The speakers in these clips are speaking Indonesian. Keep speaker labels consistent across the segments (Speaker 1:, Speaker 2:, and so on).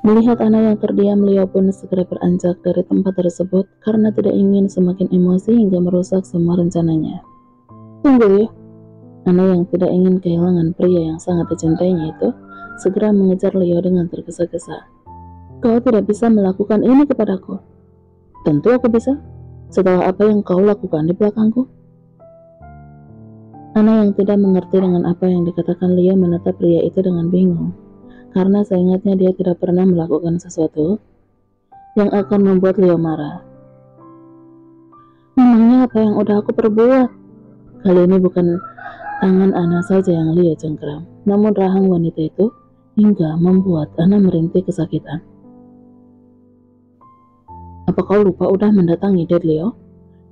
Speaker 1: Melihat Ana yang terdiam, Leo pun segera beranjak dari tempat tersebut karena tidak ingin semakin emosi hingga merusak semua rencananya. Tunggu ya. Ana yang tidak ingin kehilangan pria yang sangat dicintainya itu segera mengejar Leo dengan tergesa-gesa. Kau tidak bisa melakukan ini kepadaku. Tentu aku bisa. Setelah apa yang kau lakukan di belakangku. Ana yang tidak mengerti dengan apa yang dikatakan Leo menatap pria itu dengan bingung. Karena seingatnya dia tidak pernah melakukan sesuatu yang akan membuat Leo marah. Memangnya apa yang udah aku perbuat? Kali ini bukan tangan Ana saja yang Leo cengkeram, namun rahang wanita itu hingga membuat Ana merintih kesakitan. Apa kau lupa udah mendatangi Dad Leo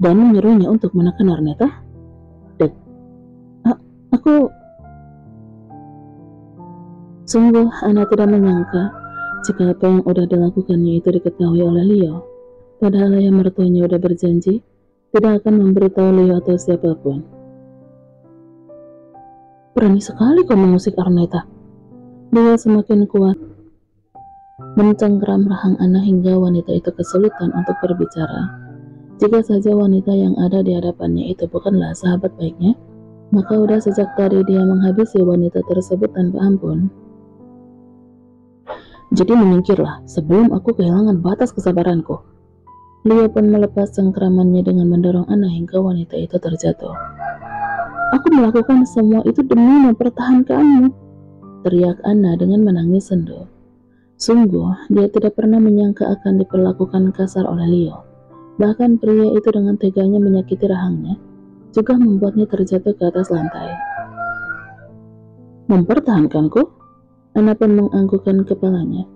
Speaker 1: dan menyuruhnya untuk menekan Arneta? Dad, aku... Sungguh, Ana tidak menyangka jika apa yang udah dilakukannya itu diketahui oleh Leo. Padahal ayah mertuanya udah berjanji tidak akan memberitahu Leo atau siapapun. Berani sekali kau mengusik Arneta. Dia semakin kuat mencengkeram rahang Ana hingga wanita itu kesulitan untuk berbicara. Jika saja wanita yang ada di hadapannya itu bukanlah sahabat baiknya, maka udah sejak tadi dia menghabisi wanita tersebut tanpa ampun. Jadi menyingkirlah sebelum aku kehilangan batas kesabaranku. Leo pun melepas cengkeramannya dengan mendorong Ana hingga wanita itu terjatuh. Aku melakukan semua itu demi mempertahankanmu, teriak Ana dengan menangis sendu. Sungguh, dia tidak pernah menyangka akan diperlakukan kasar oleh Leo. Bahkan pria itu dengan teganya menyakiti rahangnya, juga membuatnya terjatuh ke atas lantai. Mempertahankanku? Ana pun menganggukkan kepalanya.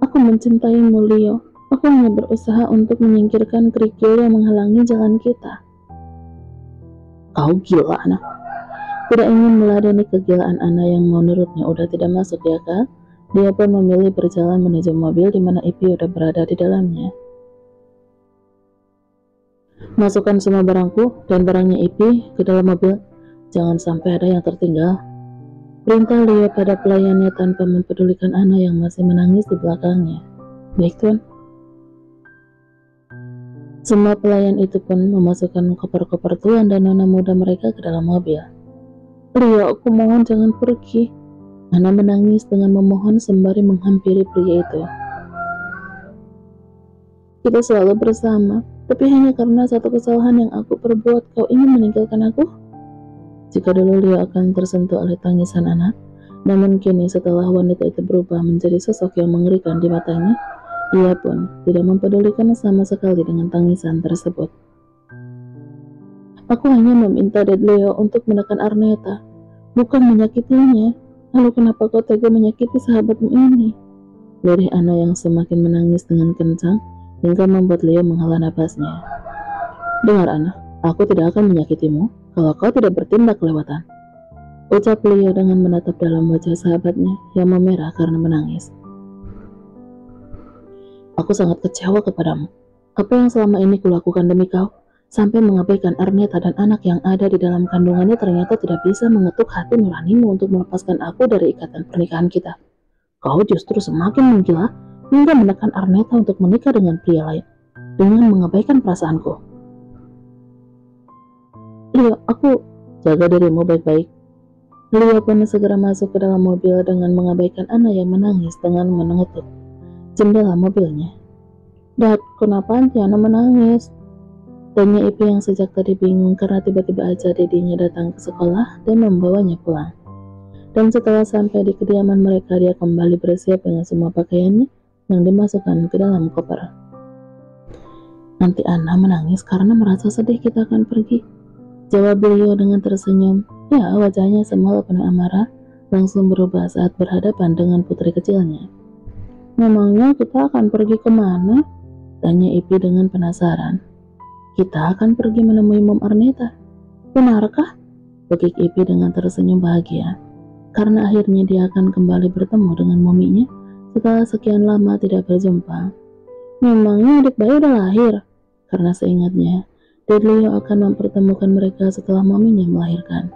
Speaker 1: Aku mencintaimu, Leo. Aku hanya berusaha untuk menyingkirkan kerikil yang menghalangi jalan kita. Kau gila, Ana. Tidak ingin meladeni kegilaan Ana yang menurutnya udah tidak masuk di akal, dia pun memilih berjalan menuju mobil di mana Ipy udah berada di dalamnya. Masukkan semua barangku dan barangnya Ipy ke dalam mobil. Jangan sampai ada yang tertinggal. Perintah Leo pada pelayannya tanpa mempedulikan Ana yang masih menangis di belakangnya. Baik, Tuan. Semua pelayan itu pun memasukkan koper-koper tuan dan nona muda mereka ke dalam mobil. Leo, aku mohon jangan pergi. Ana menangis dengan memohon sembari menghampiri pria itu. Kita selalu bersama, tapi hanya karena satu kesalahan yang aku perbuat kau ingin meninggalkan aku? Jika dulu Leo akan tersentuh oleh tangisan Ana, namun kini setelah wanita itu berubah menjadi sosok yang mengerikan di matanya, ia pun tidak mempedulikan sama sekali dengan tangisan tersebut. Aku hanya meminta Dad Leo untuk menekan Arneta, bukan menyakitinya. Lalu kenapa kau tega menyakiti sahabatmu ini? Lirih Ana yang semakin menangis dengan kencang hingga membuat Leo menghela napasnya. Dengar Ana, aku tidak akan menyakitimu kalau kau tidak bertindak kelewatan, ucap Leo dengan menatap dalam wajah sahabatnya yang memerah karena menangis. Aku sangat kecewa kepadamu. Apa yang selama ini kulakukan demi kau, sampai mengabaikan Arneta dan anak yang ada di dalam kandungannya ternyata tidak bisa mengetuk hati nuranimu untuk melepaskan aku dari ikatan pernikahan kita. Kau justru semakin menggila hingga menekan Arneta untuk menikah dengan pria lain, dengan mengabaikan perasaanku. Leo, aku jaga dirimu baik-baik. Leo pun segera masuk ke dalam mobil dengan mengabaikan Ana yang menangis dengan mengetuk jendela mobilnya. Dad, kenapa Ana menangis? Tanya Ipy yang sejak tadi bingung karena tiba-tiba aja dedinya datang ke sekolah dan membawanya pulang. Dan setelah sampai di kediaman mereka, dia kembali bersiap dengan semua pakaiannya yang dimasukkan ke dalam koper. Nanti Ana menangis karena merasa sedih kita akan pergi, jawab Leo dengan tersenyum. Ya, wajahnya semula penuh amarah langsung berubah saat berhadapan dengan putri kecilnya. Memangnya kita akan pergi kemana? Tanya Ipy dengan penasaran. Kita akan pergi menemui Mom Arneta. Benarkah? Bekik Ipy dengan tersenyum bahagia, karena akhirnya dia akan kembali bertemu dengan mominya setelah sekian lama tidak berjumpa. Memangnya adik bayi udah lahir? Karena seingatnya, Dad Leo akan mempertemukan mereka setelah mominya melahirkan.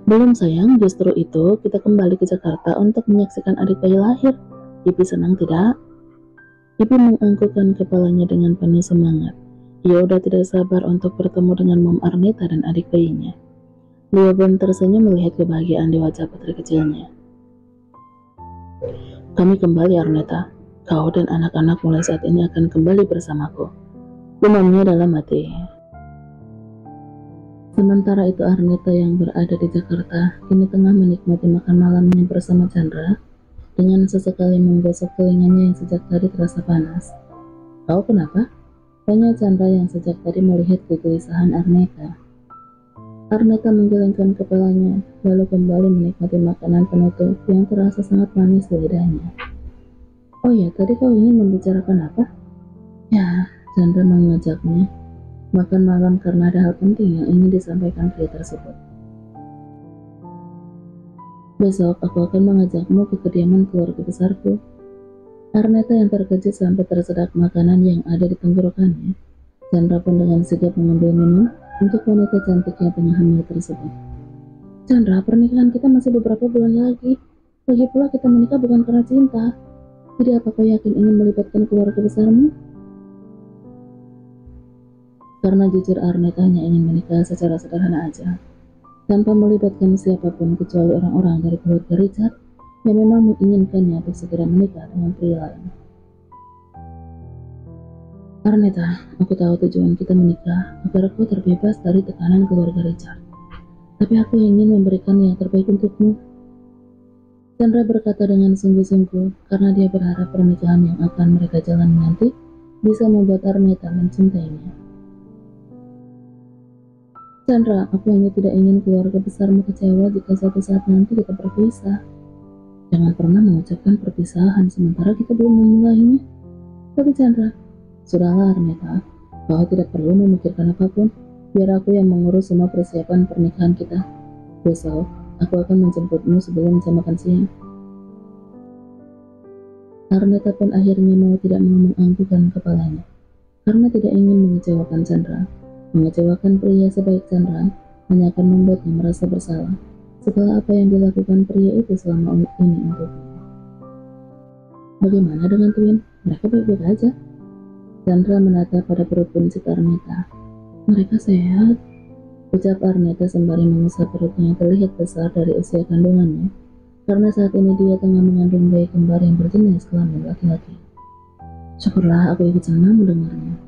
Speaker 1: Belum sayang, justru itu kita kembali ke Jakarta untuk menyaksikan adik bayi lahir. Ipi senang tidak? Ipi menganggukkan kepalanya dengan penuh semangat. Ia udah tidak sabar untuk bertemu dengan Mom Arnita dan adik bayinya. Dia pun tersenyum melihat kebahagiaan di wajah putri kecilnya. Kami kembali, Arnita. Kau dan anak-anak mulai saat ini akan kembali bersamaku. Gumamnya dalam hati. Sementara itu Arnita yang berada di Jakarta kini tengah menikmati makan malamnya bersama Chandra dengan sesekali menggosok telinganya yang sejak tadi terasa panas. Kau kenapa? Tanya Chandra yang sejak tadi melihat kegelisahan Arnita. Arnita menggelengkan kepalanya lalu kembali menikmati makanan penutup yang terasa sangat manis di lidahnya. Oh ya, tadi kau ingin membicarakan apa? Ya, Chandra mengajaknya makan malam karena ada hal penting yang ingin disampaikan pria tersebut. Besok aku akan mengajakmu ke kediaman keluarga besarku. Arnita yang terkejut sampai tersedak makanan yang ada di tenggorokannya. Chandra pun dengan sigap mengambil minum untuk wanita cantik yang tengah hamil tersebut. Chandra, pernikahan kita masih beberapa bulan lagi. Lagi pula kita menikah bukan karena cinta. Jadi apa kau yakin ingin melibatkan keluarga besarmu? Karena jujur Arnita hanya ingin menikah secara sederhana aja, tanpa melibatkan siapapun kecuali orang-orang dari keluarga Richard yang memang menginginkannya untuk segera menikah dengan pria lain. Arnita, aku tahu tujuan kita menikah agar kau terbebas dari tekanan keluarga Richard. Tapi aku ingin memberikan yang terbaik untukmu. Chandra berkata dengan sungguh-sungguh karena dia berharap pernikahan yang akan mereka jalani nanti bisa membuat Arnita mencintainya. Chandra, aku hanya tidak ingin keluarga besarmu kecewa jika suatu saat nanti kita berpisah. Jangan pernah mengucapkan perpisahan sementara kita belum memulainya. Tapi Chandra, sudahlah Arnita, kau tidak perlu memikirkan apapun. Biar aku yang mengurus semua persiapan pernikahan kita. Besok, aku akan menjemputmu sebelum jam makan siang. Arnita pun akhirnya mau tidak mau menganggukkan kepalanya, karena tidak ingin mengecewakan Chandra. Mengecewakan pria sebaik Chandra hanya akan membuatnya merasa bersalah setelah apa yang dilakukan pria itu selama ini untuknya. Bagaimana dengan Twin? Mereka baik-baik aja. Chandra menatap pada perut buncit Arnita. Mereka sehat, ucap Arnita sembari mengusap perutnya yang terlihat besar dari usia kandungannya, karena saat ini dia tengah mengandung bayi kembar yang berjenis kelamin laki-laki. Syukurlah, aku ikut senang mendengarnya.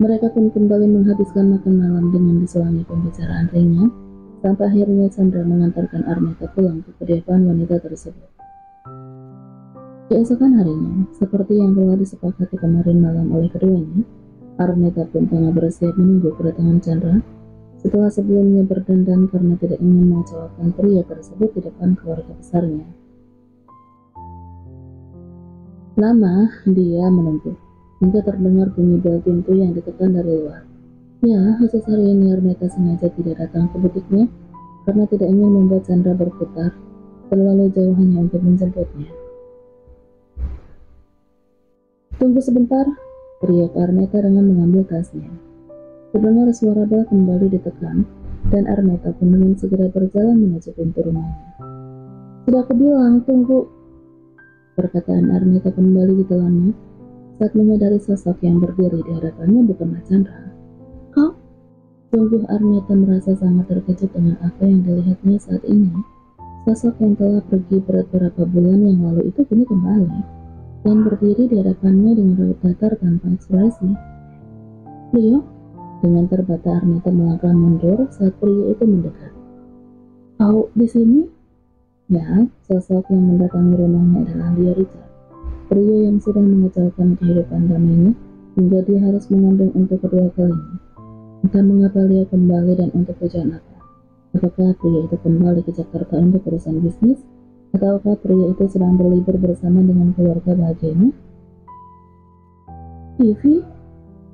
Speaker 1: Mereka pun kembali menghabiskan makan malam dengan diselangi pembicaraan ringan, sampai akhirnya Chandra mengantarkan Arnita pulang ke kediaman wanita tersebut. Keesokan harinya, seperti yang telah disepakati kemarin malam oleh keduanya, Arnita pun tengah bersiap menunggu kedatangan Chandra setelah sebelumnya berdandan karena tidak ingin mengecewakan pria tersebut di depan keluarga besarnya. Lama dia menunggu hingga terdengar bunyi bel pintu yang ditekan dari luar. Ya, khusus hari ini Arnita sengaja tidak datang ke butiknya karena tidak ingin membuat Chandra berputar terlalu jauh hanya untuk menjemputnya. Tunggu sebentar, teriak Arnita dengan mengambil tasnya. Terdengar suara bel kembali ditekan dan Arnita pun dengan segera berjalan menuju pintu rumahnya. Sudah aku bilang, tunggu. Perkataan Arnita kembali ditelannya saat menyadari sosok yang berdiri di hadapannya bukanlah Chandra. Kau? Sungguh Arnita merasa sangat terkejut dengan apa yang dilihatnya saat ini. Sosok yang telah pergi beberapa bulan yang lalu itu kini kembali dan berdiri di hadapannya dengan raut datar tanpa ekspresi. Leo, dengan terbata Arnita melangkah mundur saat pria itu mendekat. Kau di sini? Ya, sosok yang mendatangi rumahnya adalah Leo Richard. Pria yang sudah mengecewakan kehidupan damainya hingga dia harus mengandung untuk kedua kalinya. Entah mengapa Leo kembali dan untuk tujuan apa. Apakah pria itu kembali ke Jakarta untuk urusan bisnis? Ataukah pria itu sedang berlibur bersama dengan keluarga bahagianya? Vivi?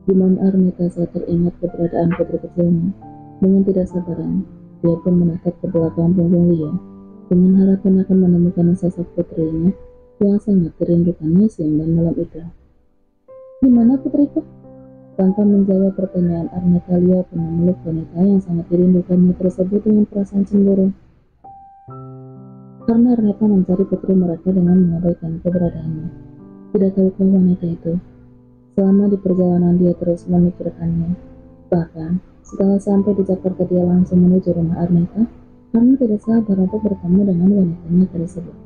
Speaker 1: Gumam Arnita saat teringat keberadaan putri kecilnya. Dengan tidak sabaran, dia pun menatap ke belakang punggung Leo dengan harapan akan menemukan sosok putrinya yang sangat dirindukannya siang dan malam itu. Di mana putriku? Tanpa menjawab pertanyaan Arnita, Leo pun memeluk wanita yang sangat dirindukannya tersebut dengan perasaan cemburu. karena Arneta mencari putri mereka dengan mengabaikan keberadaannya. Tidak tahukah wanita itu, selama di perjalanan dia terus memikirkannya. Bahkan, setelah sampai di Jakarta dia langsung menuju rumah Arneta karena tidak sabar untuk bertemu dengan wanitanya tersebut.